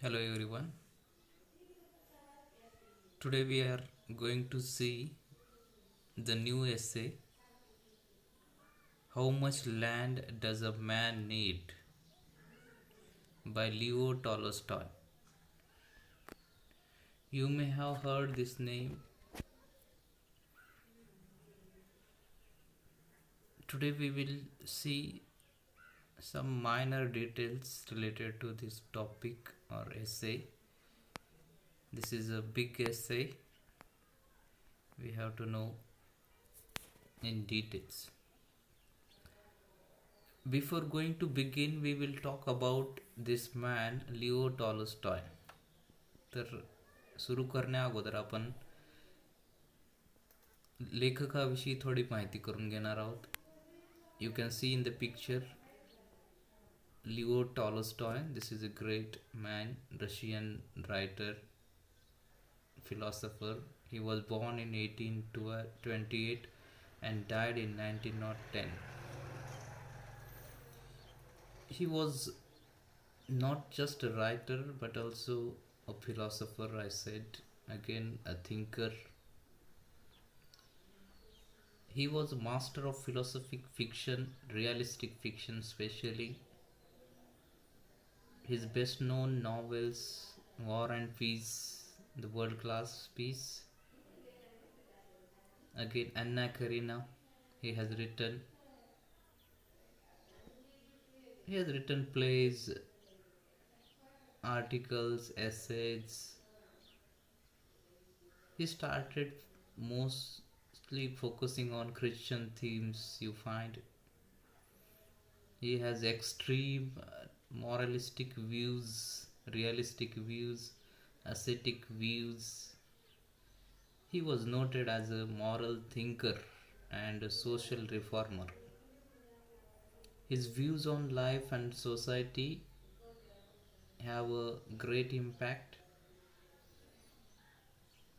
Hello everyone. Today we are going to see the new essay How Much Land Does a Man Need by Leo Tolstoy. You may have heard this name. Today we will see some minor details related to this topic or essay. This is a big essay. We have to know in details. Before going to begin, we will talk about this man, Leo Tolstoy. तर सुरू करण्या अगोदर आपण लेखकाविषयी थोडी माहिती करून घेणार आहोत. You can see in the picture Leo Tolstoy. This is a great man, Russian writer, philosopher. He was born in 1828 and died in 1910. He was not just a writer but also a philosopher, I said again, a thinker. He was a master of philosophic fiction, realistic fiction especially. His best known novels, War and Peace, The World Class Peace. Again, Anna Karenina, he has written. He has written plays, articles, essays. He started mostly focusing on Christian themes, you find. He has extreme moralistic views, realistic views, ascetic views. He was noted as a moral thinker and a social reformer. His views on life and society have a great impact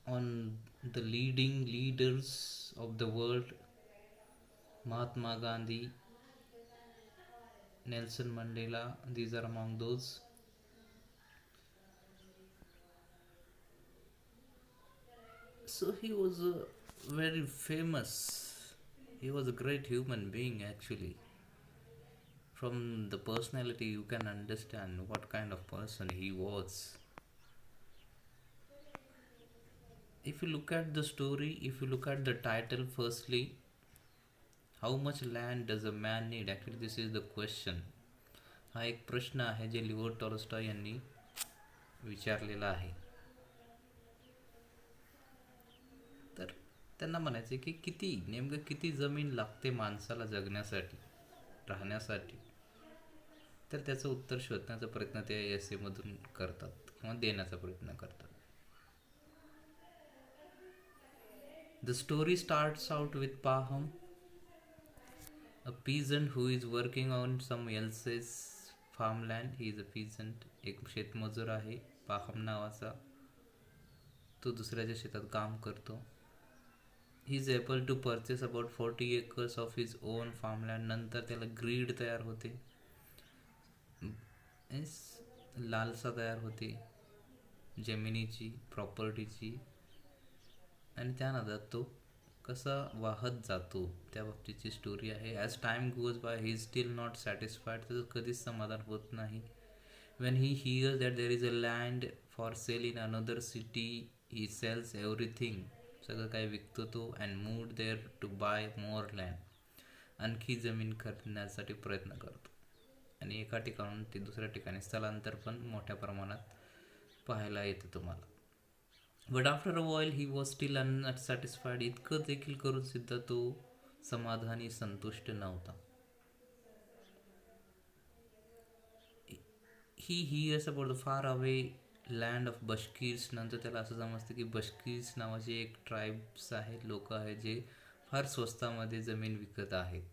on the leading leaders of the world. Mahatma Gandhi, Nelson Mandela, these are among those. So he was very famous. He was a great human being actually. From the personality, you can understand what kind of person he was. If you look at the story, if you look at the title, firstly, how much land does a man need? Actually, this is the question. हा एक प्रश्न आहे जे लिओ Tolstoy यांनी विचारलेला आहे. तर त्यांना म्हणायचे की नेमकं किती जमीन लागते माणसाला जगण्यासाठी, राहण्यासाठी. तर त्याचं उत्तर शोधण्याचा प्रयत्न ते एसेमधून करतात किंवा देण्याचा प्रयत्न करतात. The story starts out with Paham, a peasant who is working on some else's farmland. He is a peasant, एक शेतमजूर आहे पाहम नावाचा. तो दुसऱ्याच्या शेतात काम करतो. He is able to purchase about 40 acres of his own farmland. नंतर त्याला ग्रीड तयार होते, लालसा तयार होते जमिनीची, प्रॉपर्टीची. आणि त्यानंतर तो कसा वाहत जातो त्या बाबतीची स्टोरी आहे. As time goes by he is still not satisfied. त्याचं कधीच समाधान होत नाही. When he hears that there is a land for sale in another city, he sells everything. सगळं काही विकतो तो. And moved there to buy more land. आणखी जमीन खरेदण्यासाठी प्रयत्न करतो. आणि एका ठिकाणून ते दुसऱ्या ठिकाणी स्थलांतर पण मोठ्या प्रमाणात पाहायला येतं तुम्हाला. But after a while he was still unsatisfied. इतकं देखील करून सुद्धा तो समाधानी, संतुष्ट नव्हता. He hears about the far away land of Bashkirs. नंतर त्याला असं समजतं की बश्कीर्स नावाचे एक ट्राईब्स आहेत, लोक आहेत जे फार स्वस्तामध्ये जमीन विकत आहेत.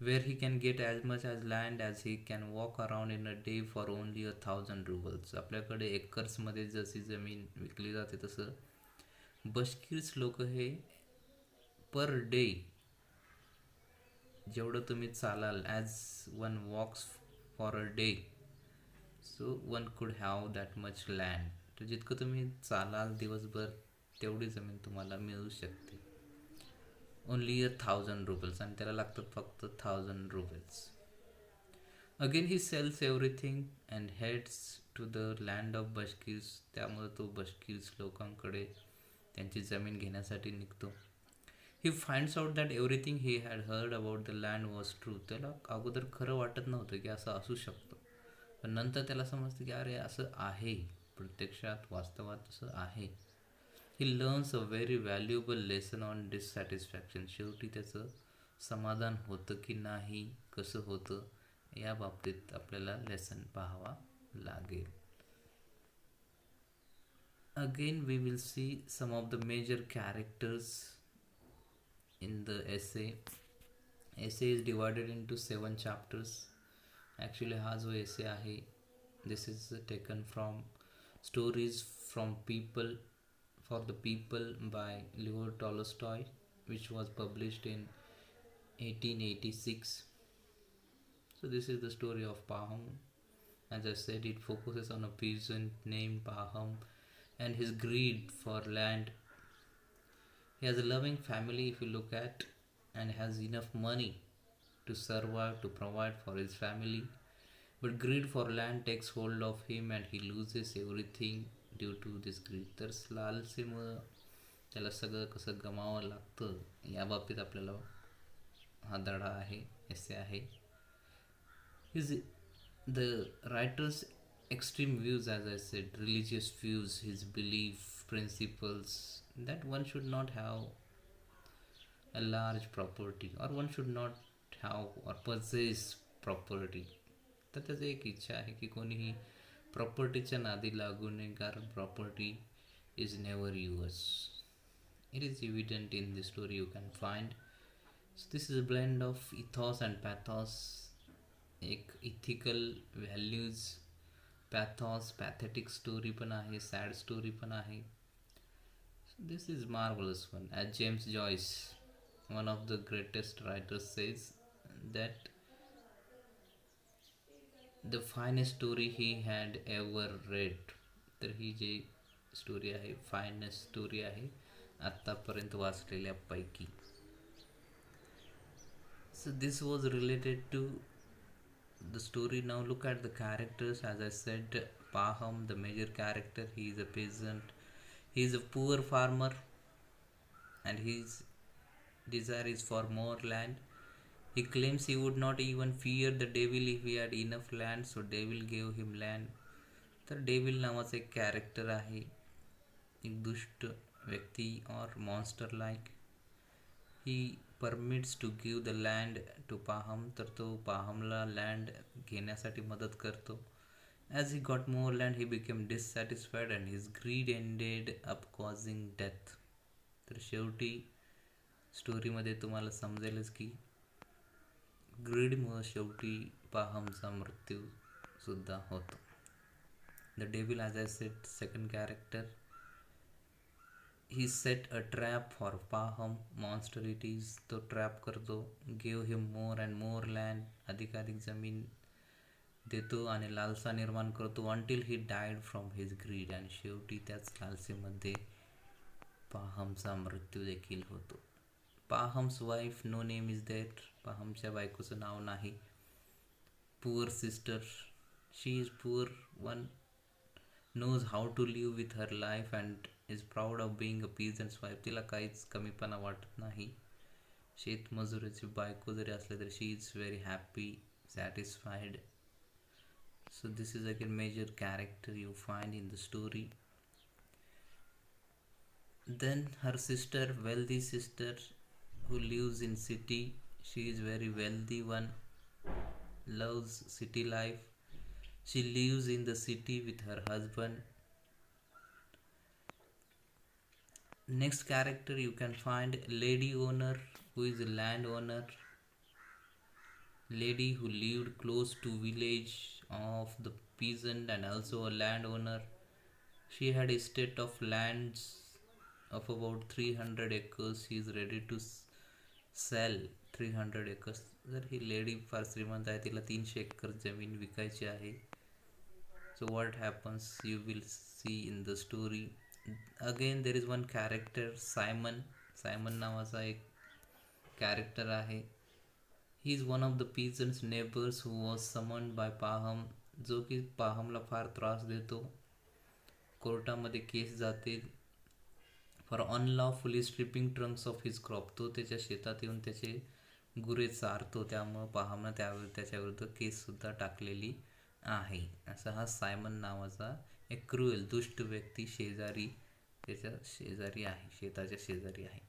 Where he can get as much as land as he can walk around in a day for only 1000 rubles. आपल्याकडे एकर्समध्ये जशी जमीन विकली जाते तसं बश्कीर्स लोक हे पर डे जेवढं तुम्ही चालाल, as one walks for a day, so one could have that much land. तर जितकं तुम्ही चालाल दिवसभर तेवढी जमीन तुम्हाला मिळू शकते. ओनली 1,000 रुपीज, आणि त्याला लागतात फक्त 1,000 rupees. Again he sells everything and heads to the land of Bashkirs. त्यामुळे तो बशकीर्स लोकांकडे त्यांची जमीन घेण्यासाठी निघतो. He finds out that everything he had heard about the land was true. त्याला अगोदर खरं वाटत नव्हतं की असं असू शकतं, पण नंतर त्याला समजतं की अरे असं आहे, प्रत्यक्षात वास्तवात असं आहे. He learns a very valuable lesson on dissatisfaction. शेवटी त्याचं समाधान होतं की नाही, कसं होतं, या बाबतीत आपल्याला लेसन पाहावा लागेल. Again we will see some of the major characters in the essay. Essay is divided into 7 chapters. Actually हा जो essay आहे, this is taken from Stories from People for the People by Leo Tolstoy, which was published in 1886. So this is the story of Paham. As I said, it focuses on a peasant named Paham and his greed for land. He has a loving family, if you look at, and has enough money to survive, to provide for his family. But greed for land takes hold of him and he loses everything due to this greed. तर लालसेमुळं त्याला सगळं कसं गमावं लागतं, या बाबतीत आपल्याला हा धडा आहे, एसे आहे. The writer's extreme views, as I said, religious views, his belief principles, that one should not have a large property or one should not have or possess property. तर त्याचं एक इच्छा आहे की कोणीही प्रॉपर्टीच्या नादी लागू नये, कारण property is never yours. It is evident in the story, you can find. So this is a blend of ethos and pathos. एक ethical values, pathos, pathetic story पण आहे, सॅड स्टोरी पण आहे. This is marvellous one. As James Joyce, one of the greatest writers, says that the finest story he had ever read. तर ही जी स्टोरी आहे, फायनेस्ट स्टोरी आहे आत्तापर्यंत वाचलेल्यापैकी. So this was related to the story. Now look at the characters. As I said, Paham, the major character, he is a peasant. He is a poor farmer and his desire is for more land. He claims he would not even fear the devil if he had enough land, so devil gave him land. तर devil नावाचं एक character आहे, एक दुष्ट व्यक्ती or monster like. He permits to give the land to Pahom. तर तो पाहमला लँड घेण्यासाठी मदत करतो. As he got more land he became dissatisfied and his greed ended up causing death. तर शेवटी स्टोरीमध्ये तुम्हाला समजेलच की ग्रीडमुळं शेवटी पाहमचा मृत्यूसुद्धा होतो. The devil, as I said, second character, he set a trap for Pahom. Monster it is, तो trap करतो. Give him more and more land, अधिकाधिक जमीन देतो आणि लालसा निर्माण करतो. Until he died from his greed, आणि शेवटी त्याच लालसेमध्ये पाहमचा मृत्यू देखील होतो. Pahom's wife, no name is that. पाहमच्या बायकोचं नाव नाही. Poor sister, she is poor one, knows how to live with her life and is proud of being a peasant's wife. तिला काहीच कमीपणा वाटत नाही. शेतमजुराची बायको जरी असले तरी she is very happy, satisfied. So this is again major character you find in the story. Then her sister, wealthy sister who lives in city. She is very wealthy one, loves city life. She lives in the city with her husband. Next character you can find lady owner, who is a land owner. Lady who lived close to village of the peasant and also a land owner. She had a estate of lands of about 300 acres. She is ready to sell 300 acres. जर ही lady फार श्रीमंत आहे, तिला 300 एकर जमीन विकायची आहे. So what happens you will see in the story. Again there is one character, Simon नावाचा एक character आहे. He is one of the peasants neighbors who was summoned by Pahom, जो की पाहमला फार त्रास देतो. कोर्टामध्ये केस जाते for unlawfully stripping trunks of his crop. तो त्याच्या शेतात येऊन त्याचे गुरे चारतो, त्यामुळं पाहमनं त्याच्याविरुद्ध केससुद्धा टाकलेली आहे. असा हा सायमन नावाचा एक क्रुएल दुष्ट व्यक्ती त्याच्या शेजारी आहे, शेताच्या शेजारी आहे.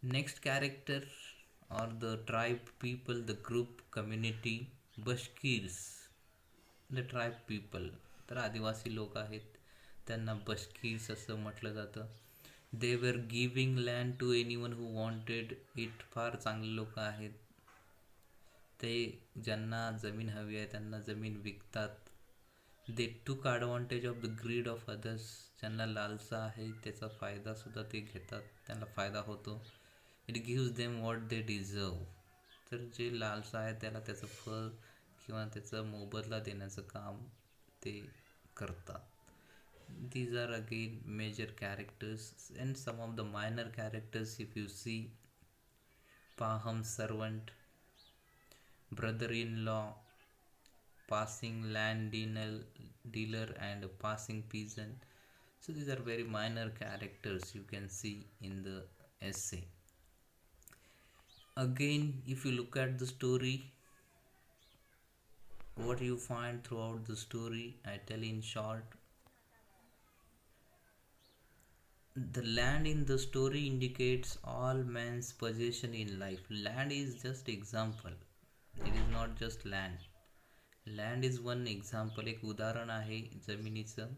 Next character or the tribe people, the group community Bashkirs. The tribe people तर आदिवासी लोक आहेत, त्यांना बशकीर्स असं म्हटलं जातं. They were giving land to anyone who wanted it. फार चांगले लोक आहेत ते, ज्यांना जमीन हवी आहे त्यांना जमीन विकतात. They took advantage of the greed of others. ज्यांना लालसा आहे त्याचा फायदासुद्धा ते घेतात, त्यांना फायदा होतो. It gives them what they deserve. तर जे लालसा आहे त्याला त्याचं फळ किंवा त्याचा मोबदला देण्याचं काम ते करतात. These are again major characters, and some of the minor characters if you see: Paham's servant, brother-in-law, passing land dealer and passing peasant. So these are very minor characters you can see in the essay. Again, if you look at the story, what you find throughout the story, I tell in short. The land in the story indicates all man's possession in life. Land is just example. It is not just land. Land is one example, एक उदाहरण आहे जमिनीचं.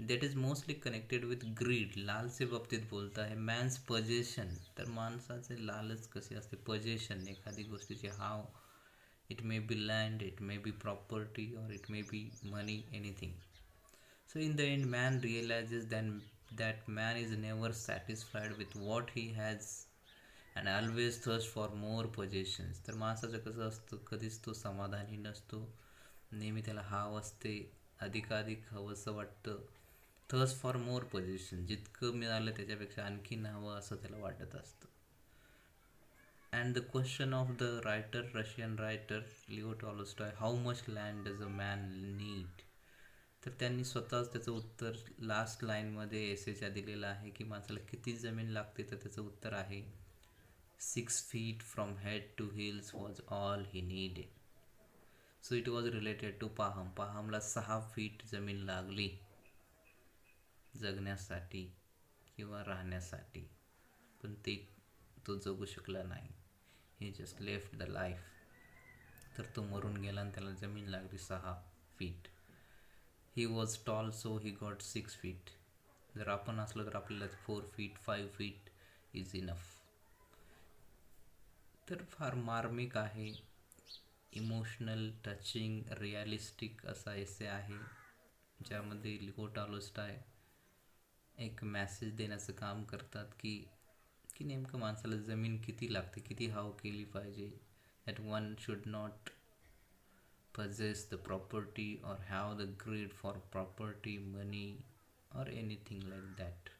That is mostly connected with greed. लालचे बाबतीत बोलत आहे. Man's possession, तर माणसाचे लालच कशी असते. possession, एखादी गोष्टीचे हाव. It may be land, it may be property, or it may be money, anything. So in the end man realizes that man is never satisfied with what he has and always thirsts for more possessions. तर माणसाचं कसं असतं, कधीच तो समाधानी नसतो, नेहमी त्याला हाव असते, अधिकाधिक हवंसं वाटतं. थर्स्ट फॉर मोर पोझिशन, जितकं मिळालं त्याच्यापेक्षा आणखीन हवं असं त्याला वाटत असतं. And the question of the writer, Russian writer Leo Tolstoy, how much land does a man need. तर त्यांनी स्वतःच त्याचं उत्तर लास्ट लाईनमध्ये एसेच्या दिलेलं आहे की माणसाला किती जमीन लागते. तर त्याचं उत्तर आहे 6 feet from head to heels was all he needed. So it was related to Pahom. पाहमला 6 feet जमीन लागली जगण्यासाठी किंवा राहण्यासाठी, पण तो जगू शकला नाही. ही जस्ट लेफ्ट द लाईफ. तर तो मरून गेला आणि त्याला जमीन लागली 6 feet. He was tall so he got 6 feet. जर आपण असलो तर आपल्याला 4 feet 5 feet इज इनफ. तर फार मार्मिक आहे, इमोशनल, टचिंग, रिॲलिस्टिक असा एसे आहे, ज्यामध्ये लिओ टॉल्स्टॉय एक मॅसेज देण्याचं काम करतात की की नेमकं माणसाला जमीन किती लागते, किती हाव केली पाहिजे. That one should not possess the property or have the greed for property, money, or anything like that.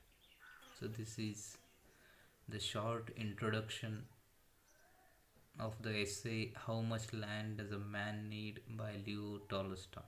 So this is the short introduction of the essay How Much Land Does a Man Need by Leo Tolstoy.